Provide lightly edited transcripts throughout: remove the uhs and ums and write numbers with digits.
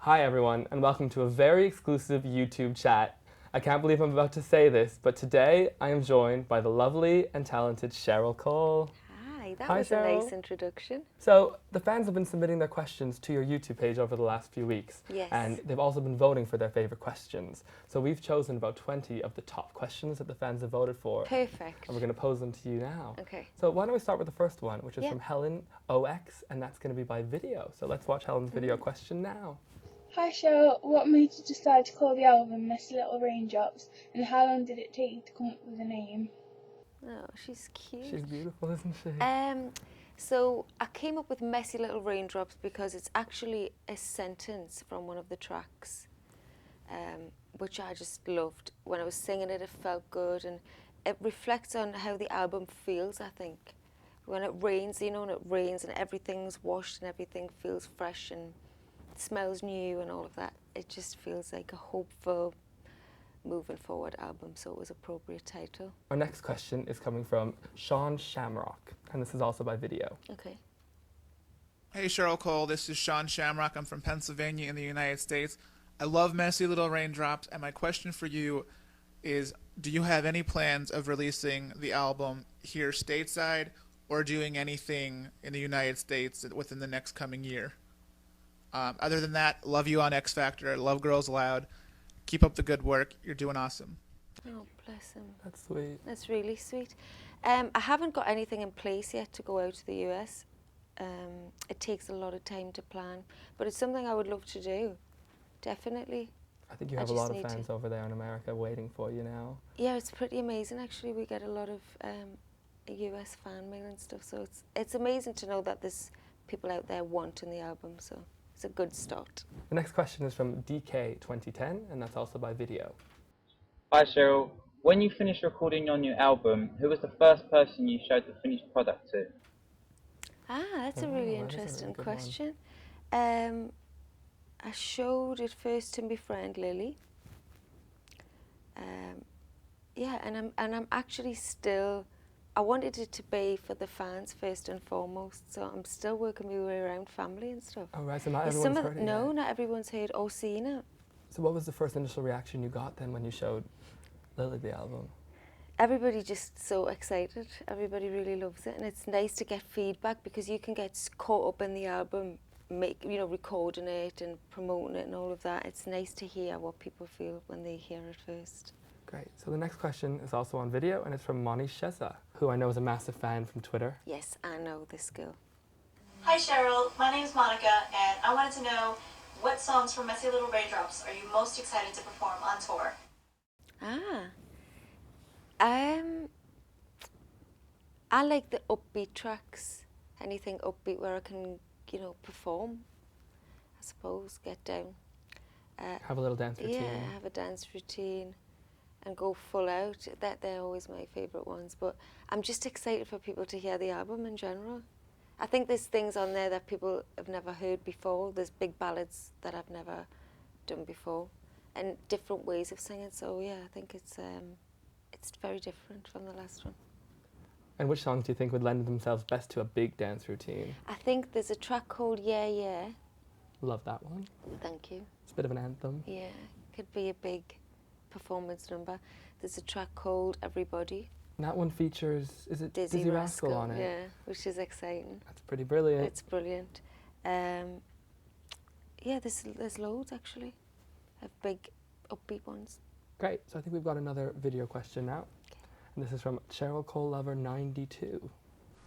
Hi everyone, and welcome to a very exclusive YouTube chat. I can't believe I'm about to say this, but today I am joined by the lovely and talented Cheryl Cole. Hi, that Hi, was a Cheryl. nice introduction. So, the fans have been submitting their questions to your YouTube page over the last few weeks. Yes. And they've also been voting for their favorite questions. So we've chosen about 20 of the top questions that the fans have voted for. Perfect. And we're going to pose them to you now. Okay. So why don't we start with the first one, which is Yeah. from Helen OX, and that's going to be by video. So let's watch Helen's video question now. Hi Cheryl, what made you decide to call the album Messy Little Raindrops, and how long did it take you to come up with a name? Oh, she's cute. She's beautiful, isn't she? So I came up with Messy Little Raindrops because it's actually a sentence from one of the tracks, which I just loved. When I was singing it, it felt good, and it reflects on how the album feels, I think. When it rains, you know, and it rains and everything's washed and everything feels fresh and smells new and all of that, it just feels like a hopeful moving forward album, so it was appropriate title. Our next question is coming from Sean Shamrock, and this is also by video. Okay. Hey Cheryl Cole, this is Sean Shamrock. I'm from Pennsylvania in the United States. I love Messy Little Raindrops, and my question for you is, do you have any plans of releasing the album here stateside or doing anything in the United States within the next coming year? Other than that, love you on X Factor, love Girls Aloud. Keep up the good work. You're doing awesome. Oh, bless him. That's sweet. That's really sweet. I haven't got anything in place yet to go out to the US. It takes a lot of time to plan, but it's something I would love to do, definitely. I think you have a lot of fans over there in America waiting for you now. Yeah, it's pretty amazing actually. We get a lot of US fan mail and stuff, so it's amazing to know that there's people out there wanting the album, so it's a good start. The next question is from DK2010, and that's also by video. Hi Cheryl, when you finished recording your new album, who was the first person you showed the finished product to? Ah, that's a really interesting question. I showed it first to my friend Lily. Yeah, and I'm actually still, I wanted it to be for the fans first and foremost, so I'm still working my way around family and stuff. Oh right, so not everyone's heard it No, yet. not everyone's heard or seen it. So what was the first initial reaction you got then when you showed Lily the album? Everybody just so excited. Everybody really loves it, and it's nice to get feedback because you can get caught up in the album, recording it and promoting it and all of that. It's nice to hear what people feel when they hear it first. Great. So the next question is also on video, and it's from Moni Sheza, who I know is a massive fan from Twitter. Yes, I know this girl. Hi Cheryl, my name is Monica, and I wanted to know what songs from Messy Little Raindrops are you most excited to perform on tour? I like the upbeat tracks. Anything upbeat where I can, perform, I suppose, get down. Have a little dance routine. Yeah, have a dance routine and go full out. They're always my favourite ones. But I'm just excited for people to hear the album in general. I think there's things on there that people have never heard before. There's big ballads that I've never done before and different ways of singing. So yeah, I think it's very different from the last one. And which songs do you think would lend themselves best to a big dance routine? I think there's a track called Yeah Yeah. Love that one. Thank you. It's a bit of an anthem. Yeah, could be a big performance number. There's a track called Everybody. And that one features, is it Dizzy Rascal on it? Yeah, which is exciting. That's pretty brilliant. It's brilliant. Yeah, there's loads actually of big upbeat ones. Great. So I think we've got another video question now. And this is from Cheryl Cole Lover 92.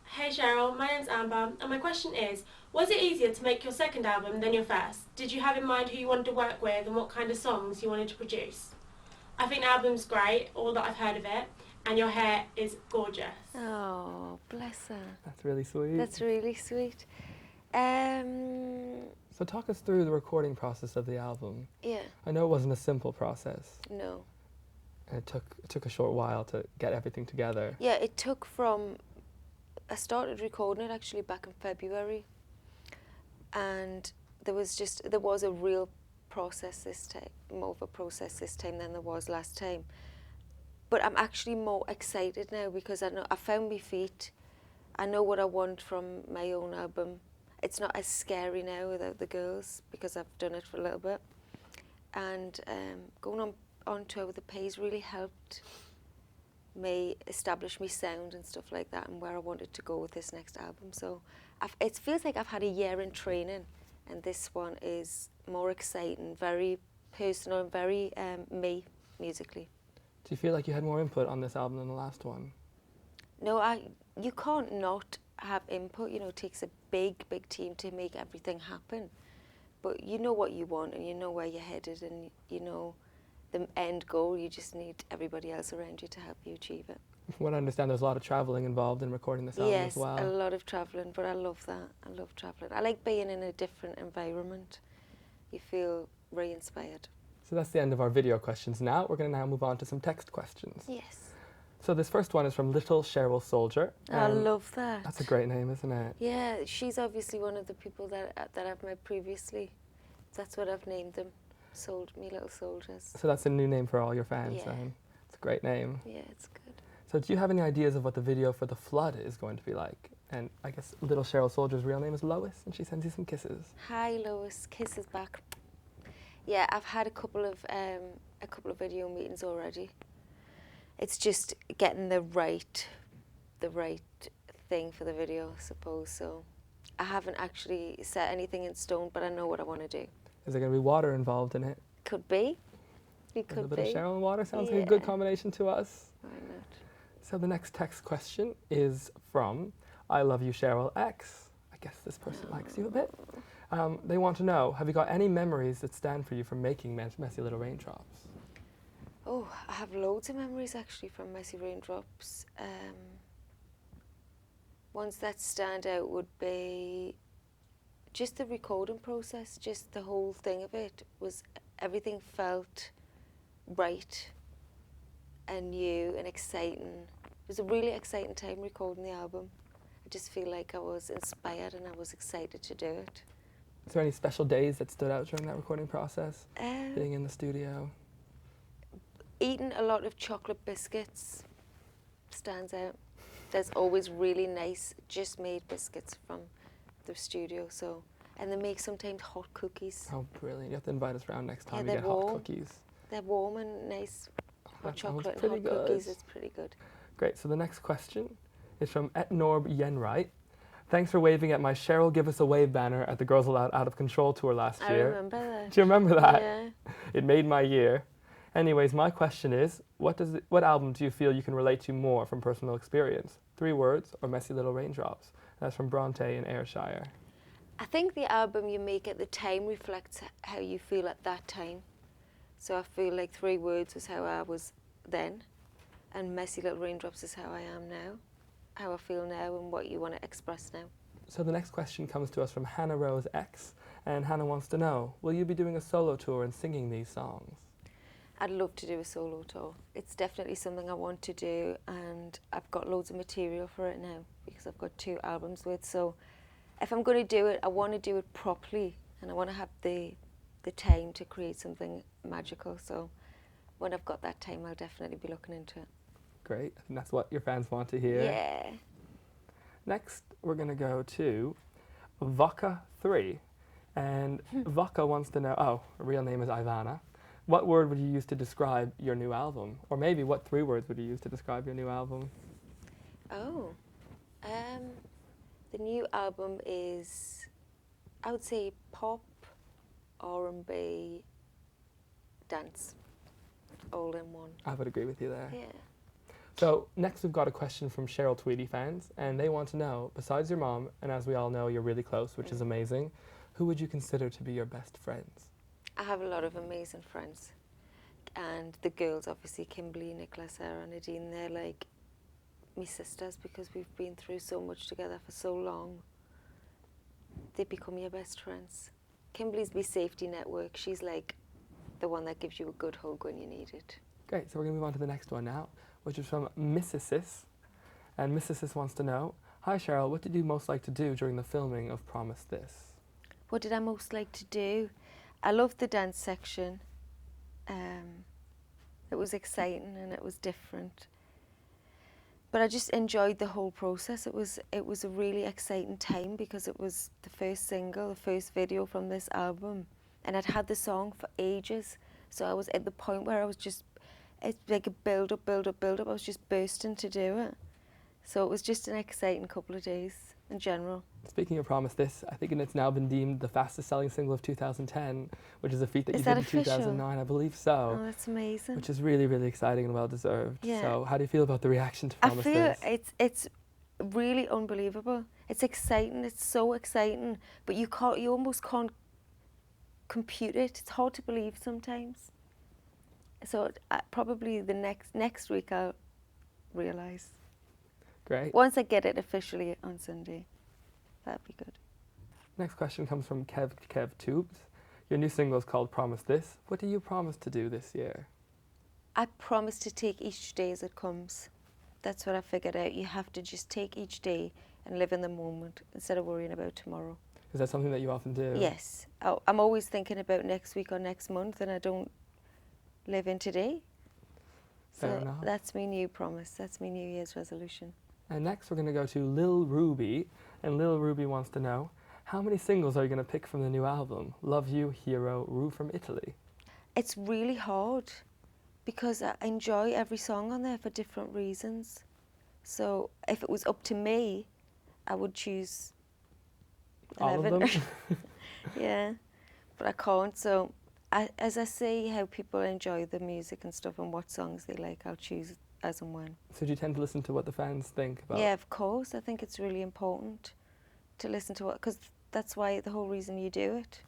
Hey Cheryl, my name's Amber, and my question is, was it easier to make your second album than your first? Did you have in mind who you wanted to work with and what kind of songs you wanted to produce? I think the album's great, all that I've heard of it, and your hair is gorgeous. Oh, bless her. That's really sweet. That's really sweet. So talk us through the recording process of the album. Yeah. I know it wasn't a simple process. No. And it took a short while to get everything together. Yeah, it took from, I started recording it actually back in February, and there was a real process this time, more of a process this time than there was last time. But I'm actually more excited now because I found my feet. I know what I want from my own album. it's not as scary now without the girls because I've done it for a little bit. And going on tour with the Pays really helped me establish my sound and stuff like that and where I wanted to go with this next album. So it feels like I've had a year in training, and this one is more exciting, very personal and very me musically. Do you feel like you had more input on this album than the last one? No, you can't not have input. You know, it takes a big team to make everything happen. But you know what you want and you know where you're headed and you know the end goal. You just need everybody else around you to help you achieve it. From what I understand, there's a lot of travelling involved in recording this album as well. Yes, a lot of travelling, but I love that. I love travelling. I like being in a different environment. You feel re-inspired. So that's the end of our video questions now. We're going to now move on to some text questions. Yes. So this first one is from Little Cheryl Soldier. I love that. That's a great name, isn't it? Yeah, she's obviously one of the people that I've met previously. That's what I've named them, me little soldiers. So that's a new name for all your fans Yeah. then? It's a great name. Yeah, it's good. So do you have any ideas of what the video for The Flood is going to be like? And I guess Little Cheryl Soldier's real name is Lois, and she sends you some kisses. Hi Lois, kisses back. Yeah, I've had a couple of video meetings already. It's just getting the right thing for the video, I suppose. So I haven't actually set anything in stone, but I know what I want to do. Is there going to be water involved in it? Could be. It A could bit be. of Cheryl and water sounds like a good Yeah. combination to us. Why not? So the next text question is from I Love You Cheryl X. I guess this person likes you a bit. They want to know, have you got any memories that stand for you from making Messy Little Raindrops? Oh, I have loads of memories actually from Messy Raindrops. Ones that stand out would be just the recording process, just the whole thing of it everything felt right and new and exciting. It was a really exciting time recording the album. I just feel like I was inspired and I was excited to do it. Is there any special days that stood out during that recording process? Um, Being in the studio? Eating a lot of chocolate biscuits stands out. There's always really nice, just made biscuits from the studio. And they make sometimes hot cookies. Oh, brilliant. You have to invite us around next time you they're get warm. hot cookies. They're warm and nice. Hot That sounds chocolate and pretty hot good. cookies, it's pretty good. Great. So the next question is from @Norb Yenright. Thanks for waving at my Cheryl Give Us a Wave banner at the Girls Aloud Out of Control tour last I year. remember that. Do you remember that? Yeah. It made my year. Anyways, my question is, what album do you feel you can relate to more from personal experience? 3 words or Messy Little Raindrops? That's from Bronte in Ayrshire. I think the album you make at the time reflects how you feel at that time. So I feel like 3 words was how I was then, and Messy Little Raindrops is how I am now, how I feel now and what you want to express now. So the next question comes to us from Hannah Rose X, and Hannah wants to know, will you be doing a solo tour and singing these songs? I'd love to do a solo tour. It's definitely something I want to do, and I've got loads of material for it now because I've got 2 albums with. So if I'm going to do it, I want to do it properly, and I want to have the time to create something magical. So when I've got that time, I'll definitely be looking into it. Great, and that's what your fans want to hear. Yeah. Next, we're going to go to Vodka3, and Vodka wants to know, her real name is Ivana. What word would you use to describe your new album? Or maybe what 3 words would you use to describe your new album? Oh, the new album is, I would say, pop, R&B, dance, all in one. I would agree with you there. Yeah. So next we've got a question from Cheryl Tweedy fans, and they want to know, besides your mom, and as we all know, you're really close, which is amazing, who would you consider to be your best friends? I have a lot of amazing friends, and the girls, obviously, Kimberly, Nicola, Sarah, Nadine, they're like me sisters because we've been through so much together for so long. They become your best friends. Kimberly's my safety network. She's like the one that gives you a good hug when you need it. Great, so we're going to move on to the next one now, which is from Mrs. Sis. And Mrs. Sis wants to know, hi Cheryl, what did you most like to do during the filming of Promise This? What did I most like to do? I loved the dance section. It was exciting and it was different. But I just enjoyed the whole process. It was a really exciting time because it was the first single, the first video from this album, and I'd had the song for ages. So I was at the point where I was just, it's like a build up. I was just bursting to do it. So it was just an exciting couple of days in general. Speaking of Promise This, I think it's now been deemed the fastest selling single of 2010, which is a feat that Is you that did in official? 2009, I believe so. Oh, that's amazing. Which is really, really exciting and well deserved. Yeah. So how do you feel about the reaction to I Promise feel This? it's really unbelievable. It's exciting. It's so exciting, but you almost can't compute it. It's hard to believe sometimes. So probably the next week I'll realise. Great. Once I get it officially on Sunday, that'd be good. Next question comes from Kev Tubes. Your new single is called Promise This. What do you promise to do this year? I promise to take each day as it comes. That's what I figured out. You have to just take each day and live in the moment instead of worrying about tomorrow. Is that something that you often do? Yes. I'm always thinking about next week or next month, and I don't live in today. Fair So enough. that's my new promise. That's my New Year's resolution. And next we're going to go to Lil Ruby. And Lil Ruby wants to know, how many singles are you going to pick from the new album? Love You, Hero, Rue from Italy. It's really hard because I enjoy every song on there for different reasons. So if it was up to me, I would choose 11. All of them? Yeah, but I can't. So as I see how people enjoy the music and stuff and what songs they like, I'll choose as and when. So do you tend to listen to what the fans think about? Yeah, of course. I think it's really important to listen to because that's why the whole reason you do it.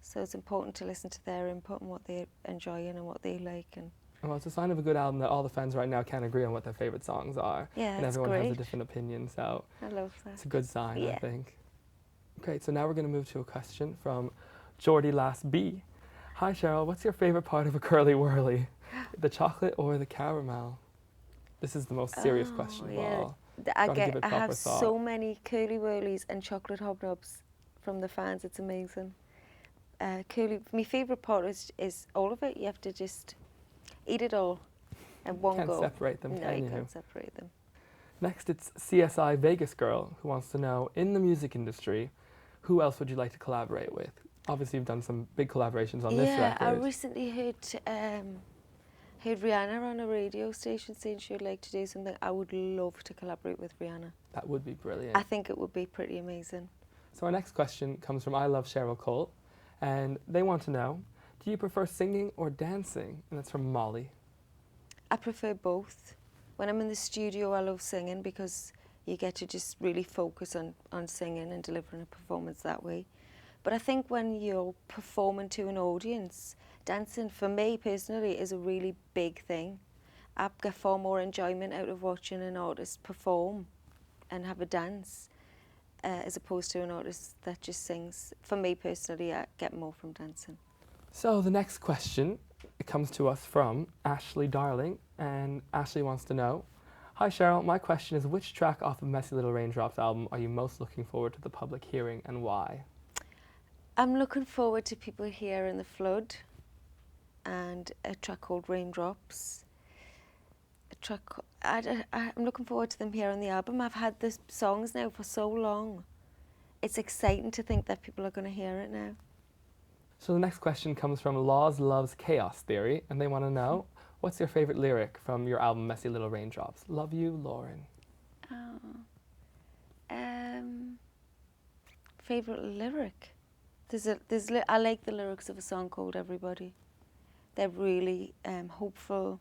So it's important to listen to their input and what they're enjoying and what they like. And Well, it's a sign of a good album that all the fans right now can agree on what their favourite songs are. yeah, And that's everyone has a great. different opinion, so I love that. it's a good sign, I Yeah. think. Great, so now we're going to move to a question from Geordie Last B. Hi Cheryl, what's your favourite part of a curly whirly? The chocolate or the caramel? This is the most serious question of all. I Gotta give it I proper have thought. so many curly whirlies and chocolate hobnobs from the fans. It's amazing. My favourite part is all of it. You have to just eat it all in one Can't go. separate them, No, can you you? can't separate them. Next, it's CSI Vegas Girl, who wants to know, in the music industry, who else would you like to collaborate with? Obviously, you've done some big collaborations on this Yeah, I record. recently heard Rihanna on a radio station saying she would like to do something. I would love to collaborate with Rihanna. That would be brilliant. I think it would be pretty amazing. So our next question comes from I Love Cheryl Cole, and they want to know, do you prefer singing or dancing? And that's from Molly. I prefer both. When I'm in the studio, I love singing because you get to just really focus on singing and delivering a performance that way. But I think when you're performing to an audience, dancing for me personally is a really big thing. I get far more enjoyment out of watching an artist perform and have a dance as opposed to an artist that just sings. For me personally, I get more from dancing. So the next question, it comes to us from Ashley Darling, and Ashley wants to know, hi Cheryl, my question is, which track off of Messy Little Raindrops album are you most looking forward to the public hearing and why? I'm looking forward to people hearing The Flood and a track called Raindrops. I'm looking forward to them hearing the album. I've had the songs now for so long. It's exciting to think that people are going to hear it now. So the next question comes from Laws Loves Chaos Theory, and they want to know, what's your favourite lyric from your album Messy Little Raindrops? Love you, Lauren. Favourite lyric? I like the lyrics of a song called Everybody. They're really hopeful,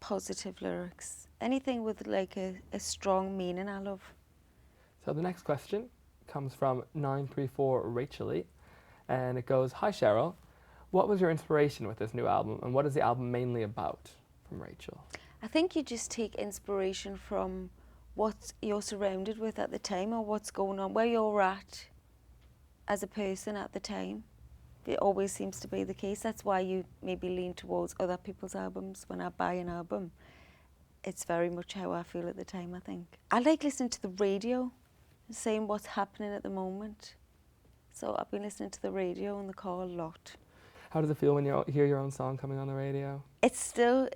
positive lyrics. Anything with like a strong meaning I love. So the next question comes from 934 Rachel, and it goes, hi Cheryl, what was your inspiration with this new album and what is the album mainly about? From Rachel. I think you just take inspiration from what you're surrounded with at the time or what's going on, where you're at as a person at the time. It always seems to be the case. That's why you maybe lean towards other people's albums. When I buy an album, it's very much how I feel at the time, I think. I like listening to the radio, seeing what's happening at the moment. So I've been listening to the radio in the car a lot. How does it feel when you hear your own song coming on the radio? It's still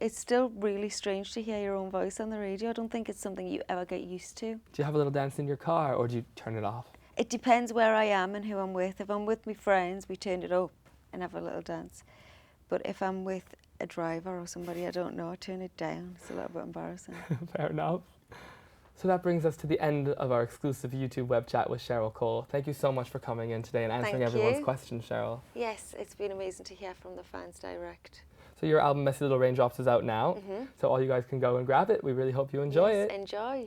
really strange to hear your own voice on the radio. I don't think it's something you ever get used to. Do you have a little dance in your car, or do you turn it off? It depends where I am and who I'm with. If I'm with my friends, we turn it up and have a little dance. But if I'm with a driver or somebody I don't know, I turn it down. It's a little bit embarrassing. Fair enough. So that brings us to the end of our exclusive YouTube web chat with Cheryl Cole. Thank you so much for coming in today and answering Thank everyone's you. questions, Cheryl. Yes, it's been amazing to hear from the fans direct. So your album Messy Little Raindrops is out now, Mm-hmm. so all you guys can go and grab it. We really hope you enjoy Yes, it. Enjoy.